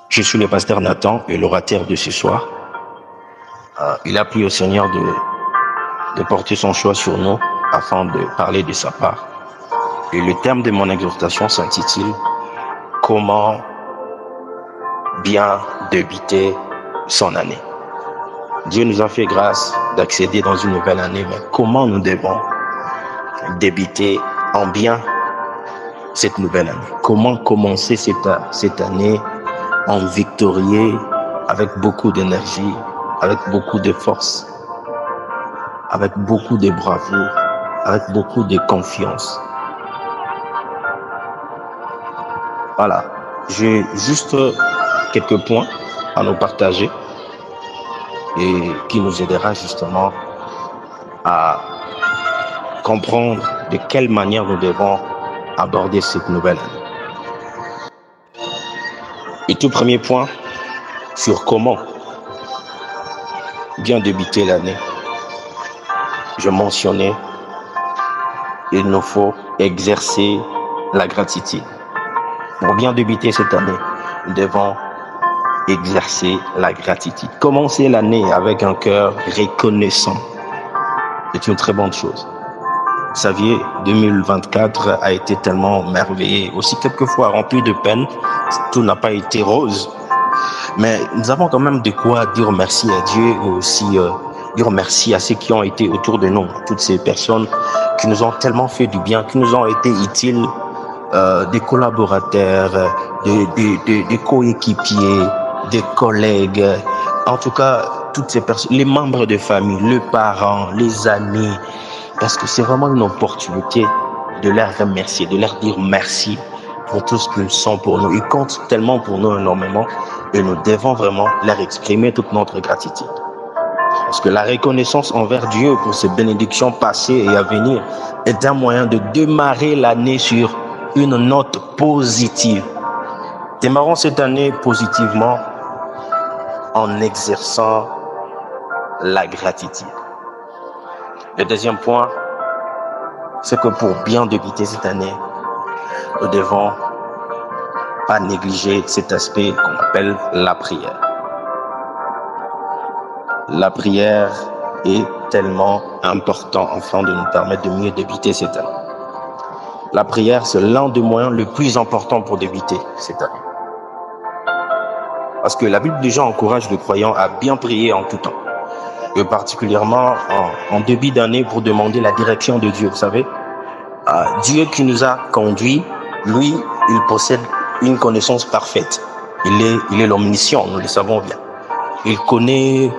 Je suis le pasteur Nathan et l'orateur de ce soir. Il a pris au Seigneur de porter son choix sur nous afin de parler de sa part. Et le thème de mon exhortation s'intitule « Comment bien débuter son année ?» Dieu nous a fait grâce d'accéder dans une nouvelle année, mais comment nous devons débuter en bien cette nouvelle année? Comment commencer cette année en victorieux, avec beaucoup d'énergie, avec beaucoup de force, avec beaucoup de bravoure, avec beaucoup de confiance. Voilà, j'ai juste quelques points à nous partager et qui nous aidera justement à comprendre de quelle manière nous devons aborder cette nouvelle année. Et tout premier point sur comment bien débuter l'année. Je mentionnais, il nous faut exercer la gratitude. Pour bien débuter cette année, nous devons exercer la gratitude. Commencer l'année avec un cœur reconnaissant. C'est une très bonne chose. Vous saviez, 2024 a été tellement merveilleux, aussi quelquefois rempli de peine. Tout n'a pas été rose. Mais nous avons quand même de quoi dire merci à Dieu et aussi dire merci à ceux qui ont été autour de nous, toutes ces personnes qui nous ont tellement fait du bien, qui nous ont été utiles, des collaborateurs, des coéquipiers, des collègues, en tout cas toutes ces personnes, les membres de famille, les parents, les amis, parce que c'est vraiment une opportunité de leur remercier, de leur dire merci pour tout ce qu'ils sont pour nous. Ils comptent tellement pour nous énormément et nous devons vraiment leur exprimer toute notre gratitude. Parce que la reconnaissance envers Dieu pour ses bénédictions passées et à venir est un moyen de démarrer l'année sur une note positive. Démarrons cette année positivement en exerçant la gratitude. Le deuxième point, c'est que pour bien débuter cette année, nous devons pas négliger cet aspect qu'on appelle la prière. La prière est tellement importante afin de nous permettre de mieux débuter cette année. La prière, c'est l'un des moyens les plus importants pour débuter cette année. Parce que la Bible déjà encourage le croyant à bien prier en tout temps. Et particulièrement en début d'année pour demander la direction de Dieu. Vous savez, Dieu qui nous a conduits, lui, il possède une connaissance parfaite. Il est l'omniscient, nous le savons bien. Il connaît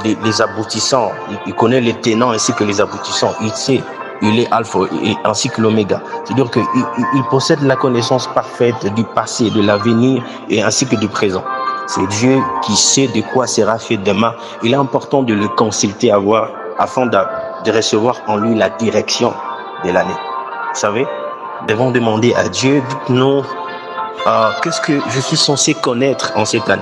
les aboutissants, il connaît les tenants ainsi que les aboutissants. Il sait, il est alpha ainsi que l'oméga. C'est-à-dire qu'il possède la connaissance parfaite du passé, de l'avenir et ainsi que du présent. C'est Dieu qui sait de quoi sera fait demain. Il est important de le consulter afin de recevoir en lui la direction de l'année. Vous savez, nous devons demander à Dieu, dites-nous, qu'est-ce que je suis censé connaître en cette année?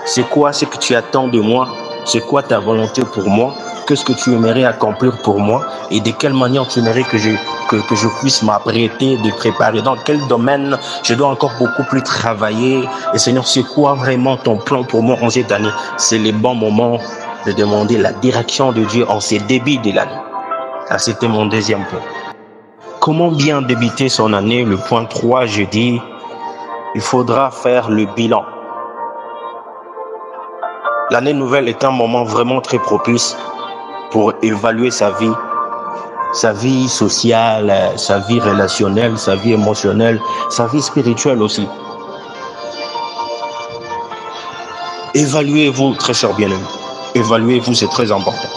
C'est quoi ce que tu attends de moi? C'est quoi ta volonté pour moi? Qu'est-ce que tu aimerais accomplir pour moi? Et de quelle manière tu aimerais que je puisse m'apprêter, de préparer? Dans quel domaine je dois encore beaucoup plus travailler? Et Seigneur, c'est quoi vraiment ton plan pour moi en cette année? C'est le bon moment de demander la direction de Dieu en ces débuts de l'année. Ça, c'était mon deuxième point. Comment bien débuter son année? Le point 3, je dis, il faudra faire le bilan. L'année nouvelle est un moment vraiment très propice pour évaluer sa vie sociale, sa vie relationnelle, sa vie émotionnelle, sa vie spirituelle aussi. Évaluez-vous, très cher bien-aimé. Évaluez-vous, c'est très important.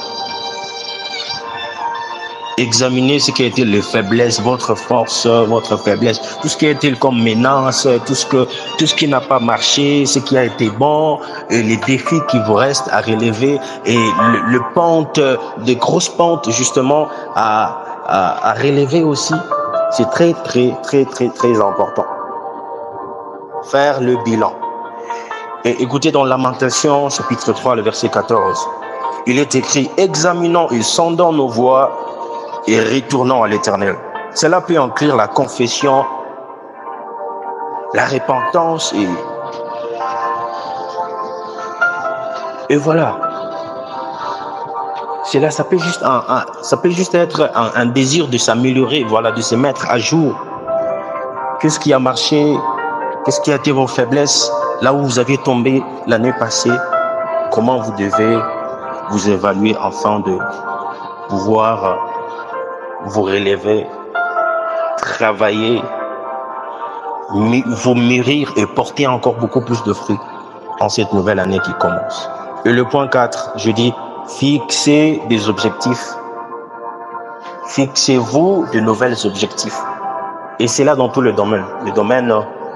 Examinez ce qui a été les faiblesses, votre force, votre faiblesse, tout ce qui a été comme menace, tout ce qui n'a pas marché, ce qui a été bon, et les défis qui vous restent à relever et des grosses pentes justement à relever aussi. C'est très, très, très, très, très important. Faire le bilan. Et écoutez dans Lamentation, chapitre 3, le verset 14. Il est écrit, examinons et sondons nos voies et retournons à l'Éternel. Cela peut inclure la confession la repentance et voilà. Cela, ça peut juste être un désir de s'améliorer, voilà, de se mettre à jour. Qu'est-ce qui a marché? Qu'est-ce qui a été vos faiblesses? Là où vous aviez tombé l'année passée, comment vous devez vous évaluer afin de pouvoir vous relever, travailler, vous mûrir et porter encore beaucoup plus de fruits en cette nouvelle année qui commence. Et le point 4, je dis, fixez des objectifs. Fixez-vous de nouvelles objectifs. Et c'est là dans tous les domaines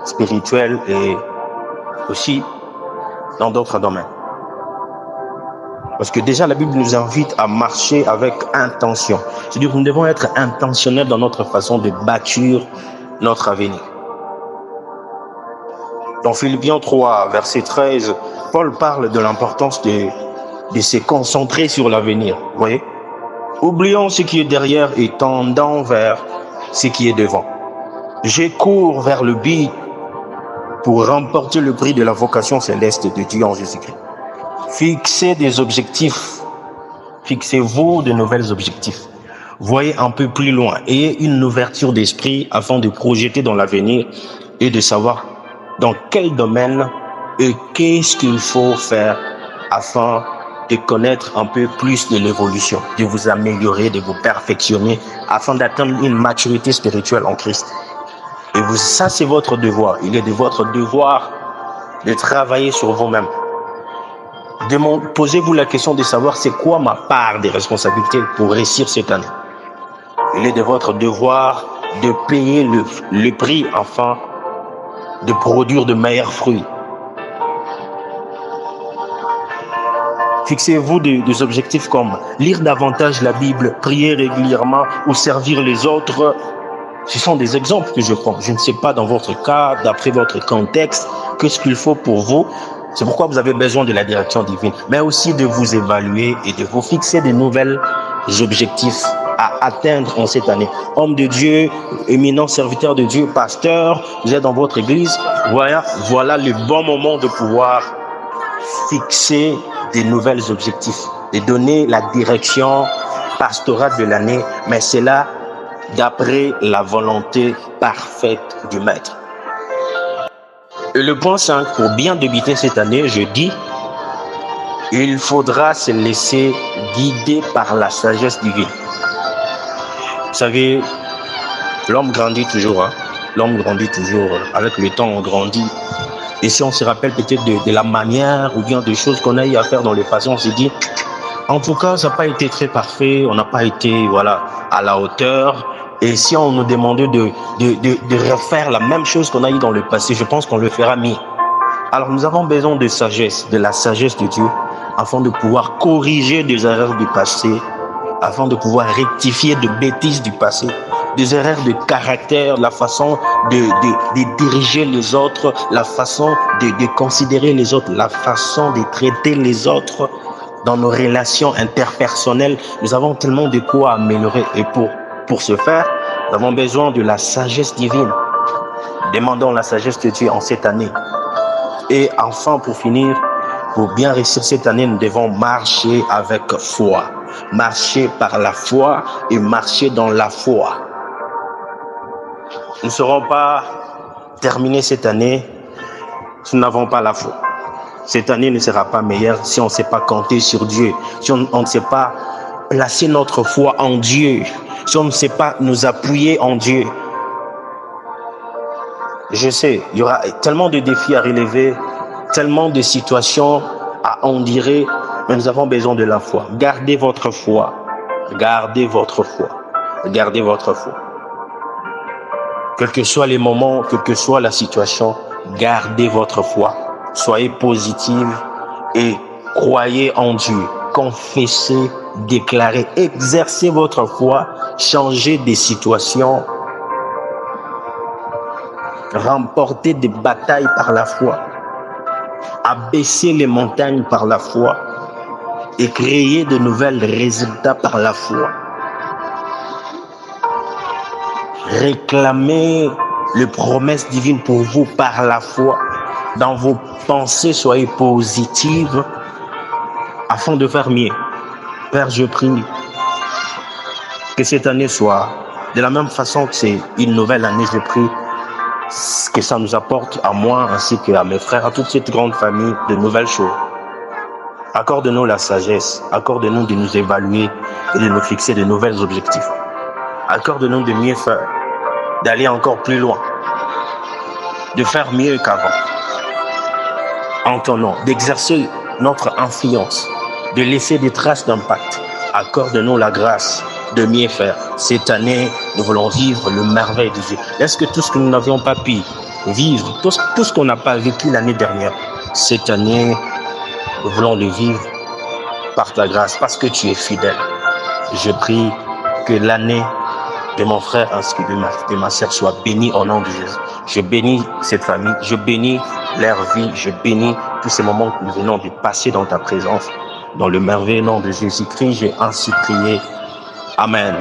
spirituel et aussi dans d'autres domaines. Parce que déjà, la Bible nous invite à marcher avec intention. C'est-à-dire que nous devons être intentionnels dans notre façon de bâtir notre avenir. Dans Philippiens 3, verset 13, Paul parle de l'importance de se concentrer sur l'avenir. Vous voyez? Oublions ce qui est derrière et tendant vers ce qui est devant. Je cours vers le but pour remporter le prix de la vocation céleste de Dieu en Jésus-Christ. Fixez des objectifs. Fixez-vous de nouvelles objectifs. Voyez un peu plus loin. Ayez une ouverture d'esprit afin de projeter dans l'avenir et de savoir dans quel domaine et qu'est-ce qu'il faut faire afin de connaître un peu plus de l'évolution, de vous améliorer, de vous perfectionner afin d'atteindre une maturité spirituelle en Christ. Et ça, c'est votre devoir. Il est de votre devoir de travailler sur vous-même. Posez-vous la question de savoir c'est quoi ma part des responsabilités pour réussir cette année. Il est de votre devoir de payer le prix afin de produire de meilleurs fruits. Fixez-vous des objectifs comme lire davantage la Bible, prier régulièrement ou servir les autres. Ce sont des exemples que je prends. Je ne sais pas dans votre cas, d'après votre contexte, qu'est-ce qu'il faut pour vous. C'est pourquoi vous avez besoin de la direction divine, mais aussi de vous évaluer et de vous fixer de nouvelles objectifs à atteindre en cette année. Homme de Dieu, éminent serviteur de Dieu, pasteur, vous êtes dans votre église. Voilà le bon moment de pouvoir fixer des nouvelles objectifs, de donner la direction pastorale de l'année, mais c'est là d'après la volonté parfaite du Maître. Et le point 5, pour bien débuter cette année, je dis, il faudra se laisser guider par la sagesse divine. Vous savez, l'homme grandit toujours, L'homme grandit toujours. Avec le temps, on grandit. Et si on se rappelle peut-être de la manière ou bien des choses qu'on a eu à faire dans le passé, on se dit, en tout cas, ça n'a pas été très parfait, on n'a pas été à la hauteur. Et si on nous demandait de refaire la même chose qu'on a eu dans le passé, je pense qu'on le fera mieux. Alors nous avons besoin de sagesse, de la sagesse de Dieu, afin de pouvoir corriger des erreurs du passé, afin de pouvoir rectifier des bêtises du passé, des erreurs de caractère, la façon de diriger les autres, la façon de considérer les autres, la façon de traiter les autres dans nos relations interpersonnelles. Nous avons tellement de quoi améliorer et pour ce faire, nous avons besoin de la sagesse divine. Demandons la sagesse de Dieu en cette année. Et enfin, pour finir, pour bien réussir cette année, nous devons marcher avec foi. Marcher par la foi et marcher dans la foi. Nous ne serons pas terminés cette année si nous n'avons pas la foi. Cette année ne sera pas meilleure si on ne sait pas compter sur Dieu, si on ne sait pas placer notre foi en Dieu, si on ne sait pas nous appuyer en Dieu. Je sais, il y aura tellement de défis à relever, tellement de situations à endurer, mais nous avons besoin de la foi. Gardez votre foi. Gardez votre foi. Gardez votre foi. Quels que soient les moments, quelle que soit la situation, gardez votre foi. Soyez positive et croyez en Dieu. Confessez, déclarez, exercez votre foi, changez des situations, remportez des batailles par la foi, abaissez les montagnes par la foi et créez de nouvelles résultats par la foi. Réclamez les promesses divines pour vous par la foi. Dans vos pensées, soyez positives afin de faire mieux. Père, je prie que cette année soit de la même façon que c'est une nouvelle année. Je prie que ça nous apporte à moi ainsi qu'à mes frères, à toute cette grande famille, de nouvelles choses. Accorde-nous la sagesse, accorde-nous de nous évaluer et de nous fixer de nouveaux objectifs. Accorde-nous de mieux faire, d'aller encore plus loin, de faire mieux qu'avant. En ton nom, d'exercer notre influence, de laisser des traces d'impact. Accorde-nous la grâce de mieux faire. Cette année, nous voulons vivre le merveille de Dieu. Est-ce que tout ce que nous n'avions pas pu vivre, tout ce qu'on n'a pas vécu l'année dernière, cette année, nous voulons le vivre par ta grâce, parce que tu es fidèle. Je prie que l'année de mon frère ainsi que de ma sœur soit bénie au nom de Jésus. Je bénis cette famille, je bénis leur vie, je bénis tous ces moments que nous venons de passer dans ta présence. Dans le merveilleux nom de Jésus-Christ, j'ai ainsi prié. Amen.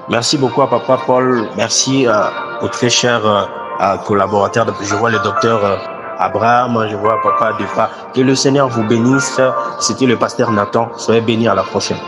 Merci beaucoup à Papa Paul. Merci au très cher collaborateur. Je vois le docteur Abraham, je vois Papa Defa. Que le Seigneur vous bénisse. C'était le pasteur Nathan. Soyez bénis, à la prochaine.